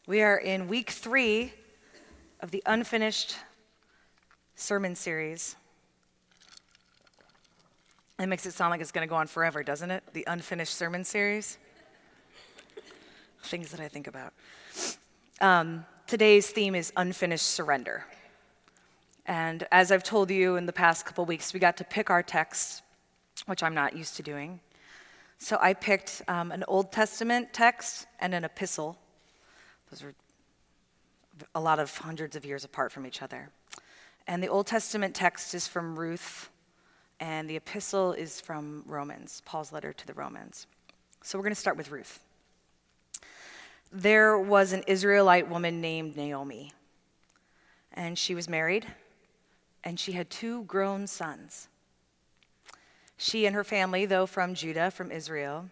We are in week 3 of the unfinished sermon series. It makes it sound like it's going to go on forever, doesn't it? The unfinished sermon series. Things that I think about. Today's theme is unfinished surrender. And as I've told you in the past couple weeks, we got to pick our text, which I'm not used to doing. So I picked an Old Testament text and an epistle. Those are a lot of hundreds of years apart from each other. And the Old Testament text is from Ruth, and the epistle is from Romans, Paul's letter to the Romans. So we're going to start with Ruth. There was an Israelite woman named Naomi, and she was married, and she had 2 grown sons. She and her family, though from Judah, from Israel,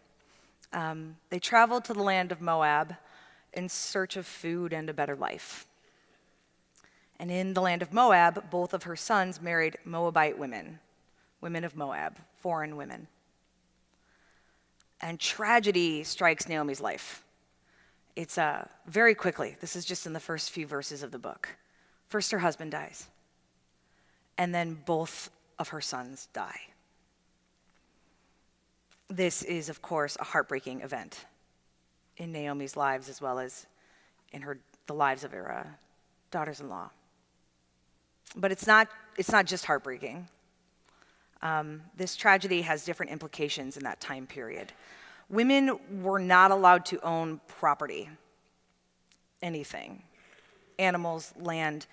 they traveled to the land of Moab in search of food and a better life. And in the land of Moab, both of her sons married Moabite women, women of Moab, foreign women. And tragedy strikes Naomi's life. It's very quickly. This is just in the first few verses of the book. First, her husband dies. And then both of her sons die. This is, of course, a heartbreaking event in Naomi's lives as well as in the lives of her daughters-in-law. But it's not just heartbreaking. This tragedy has different implications in that time period. Women were not allowed to own property, anything, animals, land.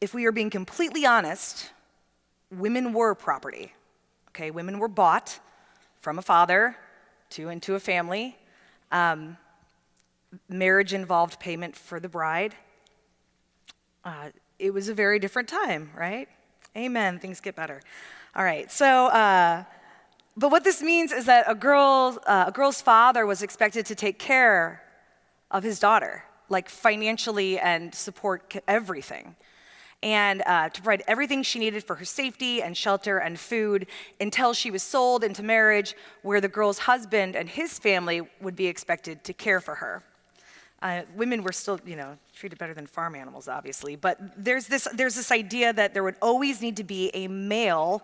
If we are being completely honest, women were property. Okay, women were bought from a father into a family. Marriage involved payment for the bride. It was a very different time, right? Amen. Things get better. All right. So, but what this means is that a girl's father was expected to take care of his daughter, like financially and support everything, and to provide everything she needed for her safety and shelter and food until she was sold into marriage, where the girl's husband and his family would be expected to care for her. Women were still, treated better than farm animals, obviously, but there's this idea that there would always need to be a male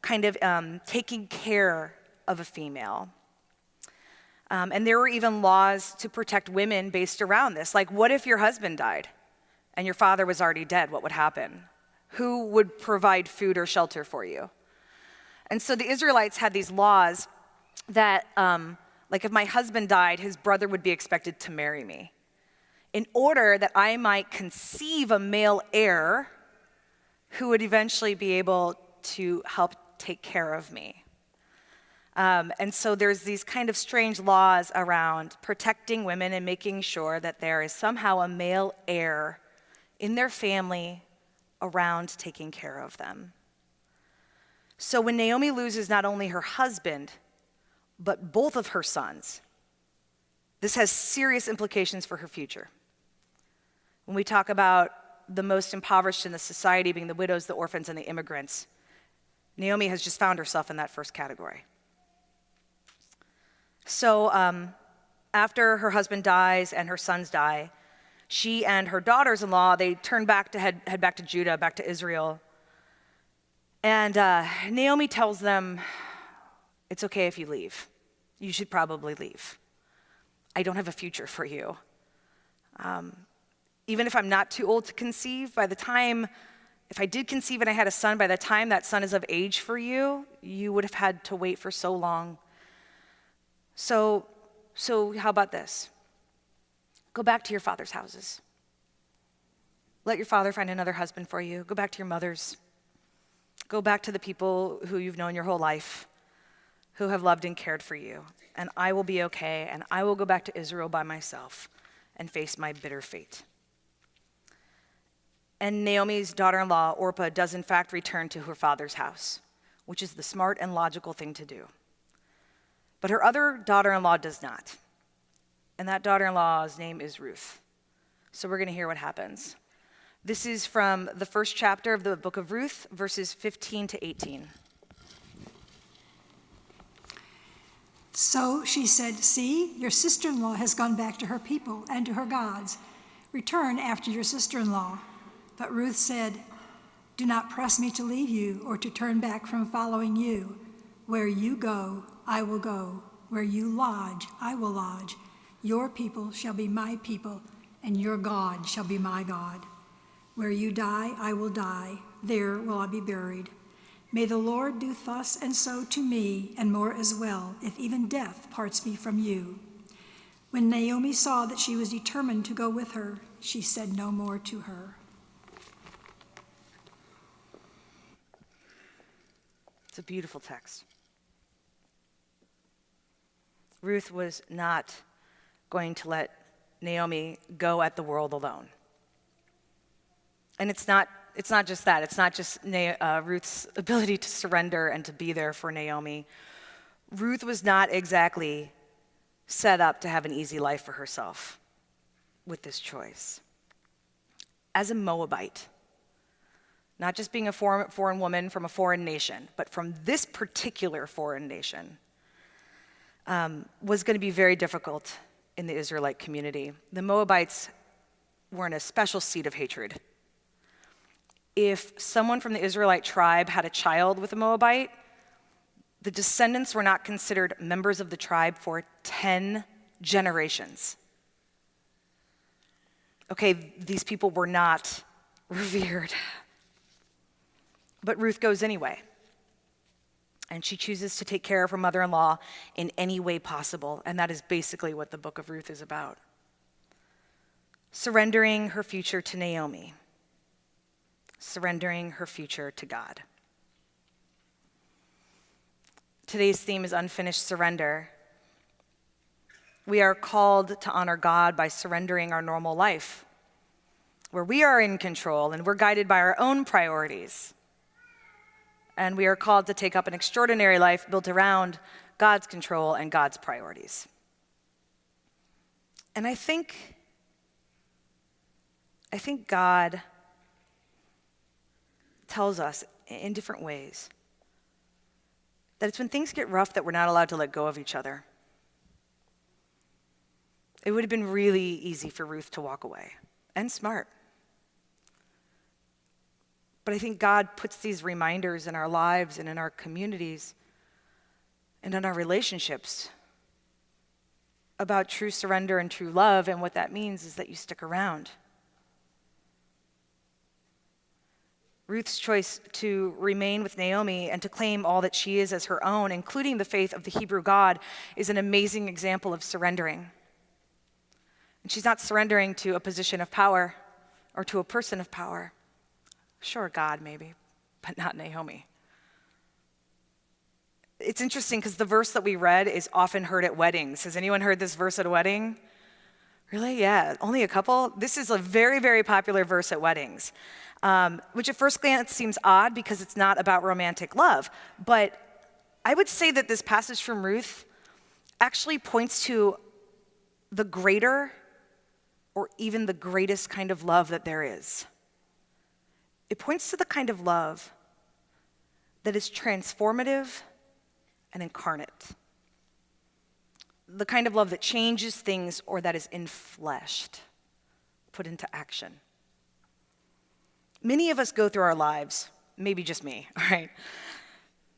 kind of taking care of a female. And there were even laws to protect women based around this. Like, what if your husband died and your father was already dead? What would happen? Who would provide food or shelter for you? And so the Israelites had these laws that, like if my husband died, his brother would be expected to marry me in order that I might conceive a male heir who would eventually be able to help take care of me. And so there's these kind of strange laws around protecting women and making sure that there is somehow a male heir in their family around taking care of them. So when Naomi loses not only her husband, but both of her sons, this has serious implications for her future. When we talk about the most impoverished in the society being the widows, the orphans, and the immigrants, Naomi has just found herself in that first category. So after her husband dies and her sons die, she and her daughters-in-law, they turn back to head back to Judah, back to Israel. And Naomi tells them, it's okay if you leave. You should probably leave. I don't have a future for you. Even if I'm not too old to conceive, if I did conceive and I had a son, by the time that son is of age for you, you would have had to wait for so long. So how about this? Go back to your father's houses. Let your father find another husband for you. Go back to your mothers. Go back to the people who you've known your whole life, who have loved and cared for you. And I will be okay, and I will go back to Israel by myself and face my bitter fate. And Naomi's daughter-in-law, Orpah, does in fact return to her father's house, which is the smart and logical thing to do. But her other daughter-in-law does not. And that daughter-in-law's name is Ruth. So we're going to hear what happens. This is from the first chapter of the book of Ruth, verses 15 to 18. So she said, "See, your sister-in-law has gone back to her people and to her gods. Return after your sister-in-law." But Ruth said, "Do not press me to leave you or to turn back from following you. Where you go, I will go. Where you lodge, I will lodge. Your people shall be my people, and your God shall be my God. Where you die, I will die. There will I be buried. May the Lord do thus and so to me, and more as well, if even death parts me from you." When Naomi saw that she was determined to go with her, she said no more to her. It's a beautiful text. Ruth was not going to let Naomi go at the world alone. And it's not just that. It's not just Ruth's ability to surrender and to be there for Naomi. Ruth was not exactly set up to have an easy life for herself with this choice. As a Moabite, not just being a foreign woman from a foreign nation, but from this particular foreign nation, was going to be very difficult in the Israelite community. The Moabites were in a special seat of hatred. If someone from the Israelite tribe had a child with a Moabite, the descendants were not considered members of the tribe for 10 generations. Okay, these people were not revered. But Ruth goes anyway. And she chooses to take care of her mother-in-law in any way possible. And that is basically what the book of Ruth is about. Surrendering her future to Naomi. Surrendering her future to God. Today's theme is unfinished surrender. We are called to honor God by surrendering our normal life, where we are in control and we're guided by our own priorities. And we are called to take up an extraordinary life built around God's control and God's priorities. And I think God tells us in different ways that it's when things get rough that we're not allowed to let go of each other. It would have been really easy for Ruth to walk away, and smart. But I think God puts these reminders in our lives and in our communities and in our relationships about true surrender and true love, and what that means is that you stick around. Ruth's choice to remain with Naomi and to claim all that she is as her own, including the faith of the Hebrew God, is an amazing example of surrendering. And she's not surrendering to a position of power or to a person of power. Sure, God maybe, but not Naomi. It's interesting because the verse that we read is often heard at weddings. Has anyone heard this verse at a wedding? Really? Yeah, only a couple? This is a very, very popular verse at weddings, which at first glance seems odd because it's not about romantic love. But I would say that this passage from Ruth actually points to the greater or even the greatest kind of love that there is. It points to the kind of love that is transformative and incarnate. The kind of love that changes things or that is infleshed, put into action. Many of us go through our lives, maybe just me, all right?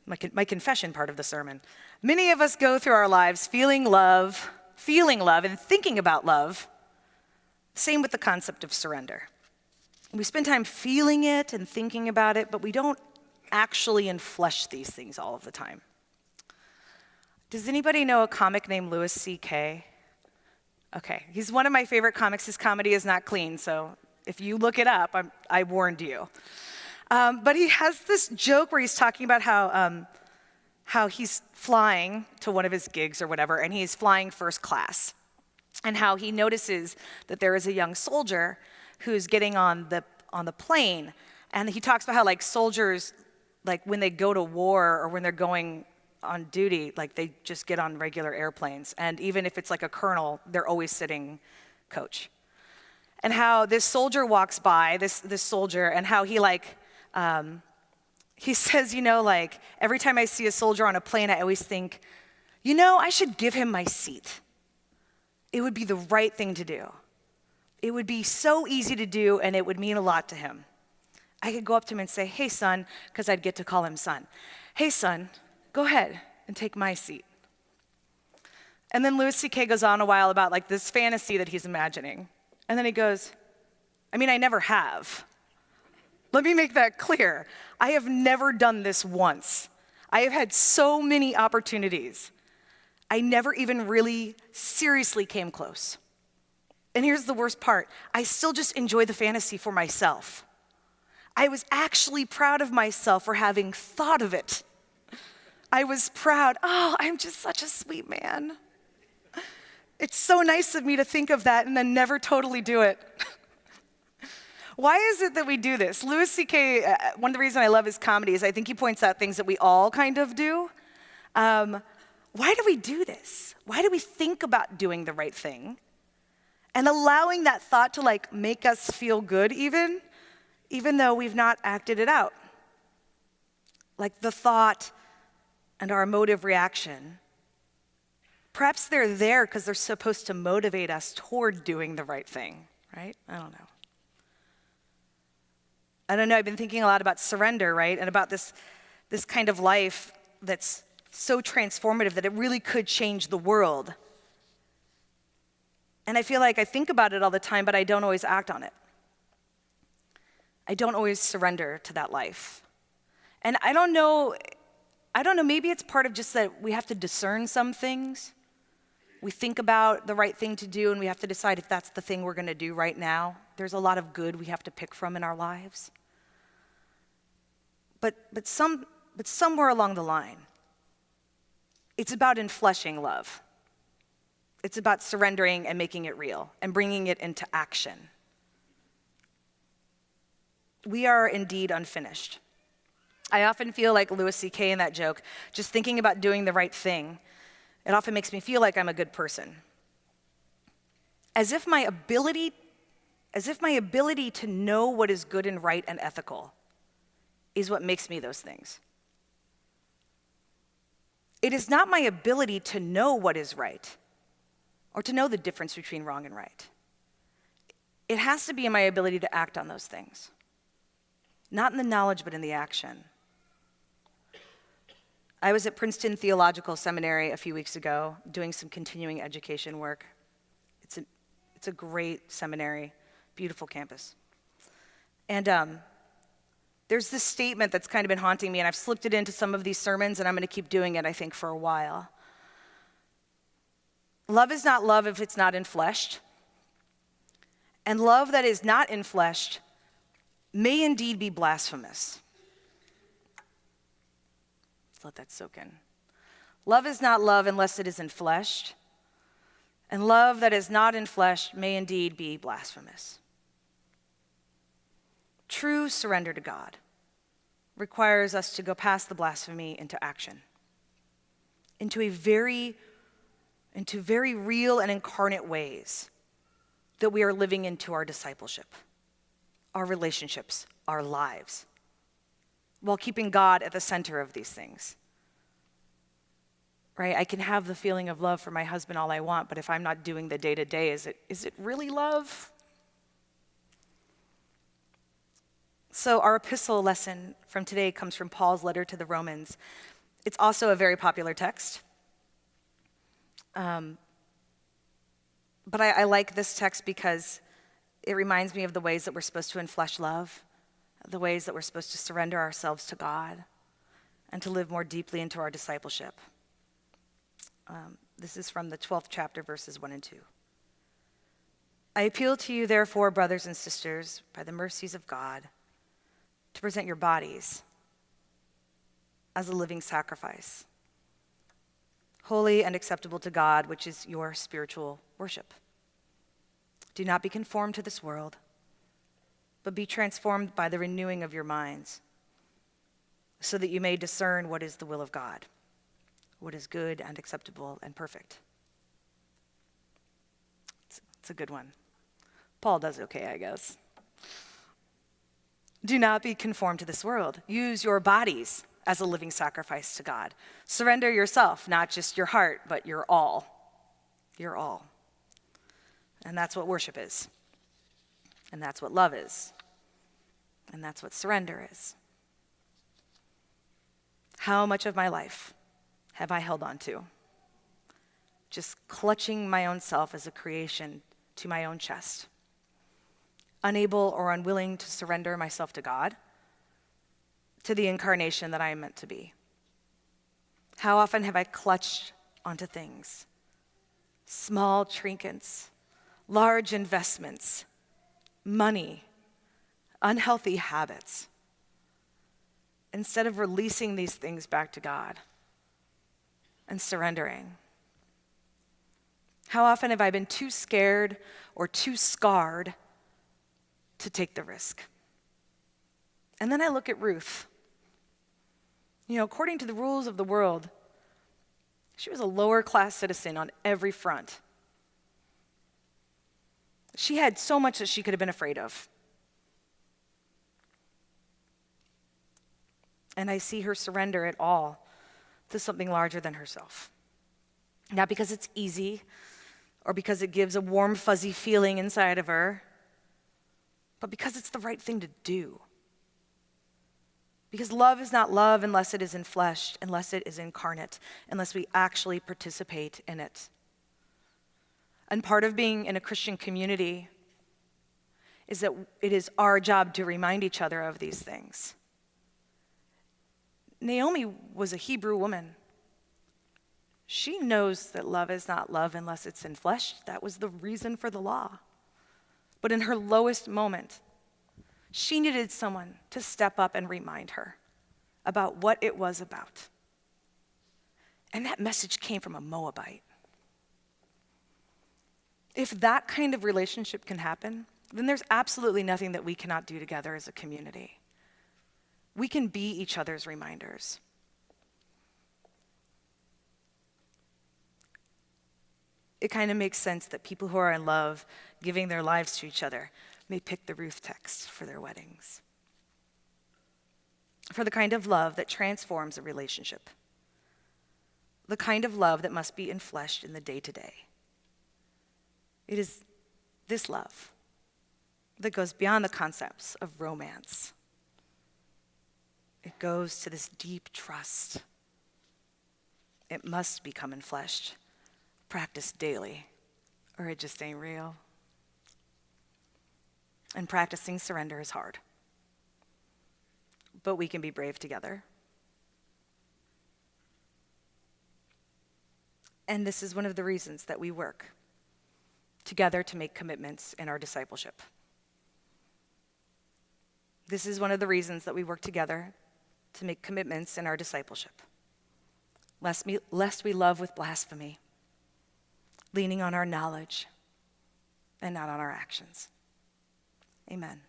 My confession part of the sermon. Many of us go through our lives feeling love, and thinking about love. Same with the concept of surrender. We spend time feeling it and thinking about it, but we don't actually inflesh these things all of the time. Does anybody know a comic named Louis C.K.? Okay, he's one of my favorite comics. His comedy is not clean, so if you look it up, I warned you. But he has this joke where he's talking about how he's flying to one of his gigs or whatever, and he's flying first class, and how he notices that there is a young soldier who's getting on the plane, and he talks about how like soldiers, like when they go to war or when they're going on duty, like they just get on regular airplanes, and even if it's like a colonel, they're always sitting coach. And how this soldier walks by, this soldier, and how he he says, like every time I see a soldier on a plane, I always think, I should give him my seat. It would be the right thing to do. It would be so easy to do, and it would mean a lot to him. I could go up to him and say, hey, son, because I'd get to call him son. Hey, son, go ahead and take my seat. And then Louis C.K. goes on a while about like this fantasy that he's imagining. And then he goes, I never have. Let me make that clear. I have never done this once. I have had so many opportunities. I never even really seriously came close. And here's the worst part. I still just enjoy the fantasy for myself. I was actually proud of myself for having thought of it. I was proud. Oh, I'm just such a sweet man. It's so nice of me to think of that and then never totally do it. Why is it that we do this? Louis C.K., one of the reasons I love his comedy is I think he points out things that we all kind of do. Why do we do this? Why do we think about doing the right thing? And allowing that thought to like make us feel good even though we've not acted it out. Like the thought and our emotive reaction. Perhaps they're there because they're supposed to motivate us toward doing the right thing, right? I don't know. I've been thinking a lot about surrender, right? And about this kind of life that's so transformative that it really could change the world. And I feel like I think about it all the time, but I don't always act on it. I don't always surrender to that life. And I don't know, maybe it's part of just that we have to discern some things. We think about the right thing to do, and we have to decide if that's the thing we're going to do right now. There's a lot of good we have to pick from in our lives. But somewhere along the line, it's about enfleshing love. It's about surrendering and making it real and bringing it into action. We are indeed unfinished. I often feel like Louis C.K. in that joke, just thinking about doing the right thing. It often makes me feel like I'm a good person. As if my ability to know what is good and right and ethical is what makes me those things. It is not my ability to know what is right or to know the difference between wrong and right. It has to be in my ability to act on those things. Not in the knowledge, but in the action. I was at Princeton Theological Seminary a few weeks ago doing some continuing education work. It's a great seminary, beautiful campus. And there's this statement that's kind of been haunting me, and I've slipped it into some of these sermons, and I'm going to keep doing it, I think, for a while. Love is not love if it's not enfleshed. And love that is not enfleshed may indeed be blasphemous. Let's let that soak in. Love is not love unless it is enfleshed. And love that is not enfleshed may indeed be blasphemous. True surrender to God requires us to go past the blasphemy into action, into very real and incarnate ways that we are living into our discipleship, our relationships, our lives, while keeping God at the center of these things. Right? I can have the feeling of love for my husband all I want, but if I'm not doing the day-to-day, is it really love? So our epistle lesson from today comes from Paul's letter to the Romans. It's also a very popular text. But I like this text because it reminds me of the ways that we're supposed to enflesh love, the ways that we're supposed to surrender ourselves to God, and to live more deeply into our discipleship. This is from the 12th chapter, verses 1 and 2. I appeal to you, therefore, brothers and sisters, by the mercies of God, to present your bodies as a living sacrifice, holy and acceptable to God, which is your spiritual worship. Do not be conformed to this world, but be transformed by the renewing of your minds, so that you may discern what is the will of God, what is good and acceptable and perfect. It's a good one. Paul does okay, I guess. Do not be conformed to this world. Use your bodies as a living sacrifice to God. Surrender yourself, not just your heart, but your all. Your all. And that's what worship is. And that's what love is. And that's what surrender is. How much of my life have I held on to? Just clutching my own self as a creation to my own chest. Unable or unwilling to surrender myself to God, to the incarnation that I am meant to be. How often have I clutched onto things? Small trinkets, large investments, money, unhealthy habits, instead of releasing these things back to God and surrendering. How often have I been too scared or too scarred to take the risk? And then I look at Ruth. According to the rules of the world, she was a lower class citizen on every front. She had so much that she could have been afraid of. And I see her surrender it all to something larger than herself. Not because it's easy or because it gives a warm, fuzzy feeling inside of her, but because it's the right thing to do. Because love is not love unless it is enfleshed, unless it is incarnate, unless we actually participate in it. And part of being in a Christian community is that it is our job to remind each other of these things. Naomi was a Hebrew woman. She knows that love is not love unless it's enfleshed. That was the reason for the law. But in her lowest moment, she needed someone to step up and remind her about what it was about. And that message came from a Moabite. If that kind of relationship can happen, then there's absolutely nothing that we cannot do together as a community. We can be each other's reminders. It kind of makes sense that people who are in love, giving their lives to each other, may pick the Ruth text for their weddings. For the kind of love that transforms a relationship. The kind of love that must be enfleshed in the day-to-day. It is this love that goes beyond the concepts of romance. It goes to this deep trust. It must become enfleshed, practiced daily, or it just ain't real. And practicing surrender is hard. But we can be brave together. And this is one of the reasons that we work together to make commitments in our discipleship. This is one of the reasons that we work together to make commitments in our discipleship. Lest we love with blasphemy, leaning on our knowledge and not on our actions. Amen.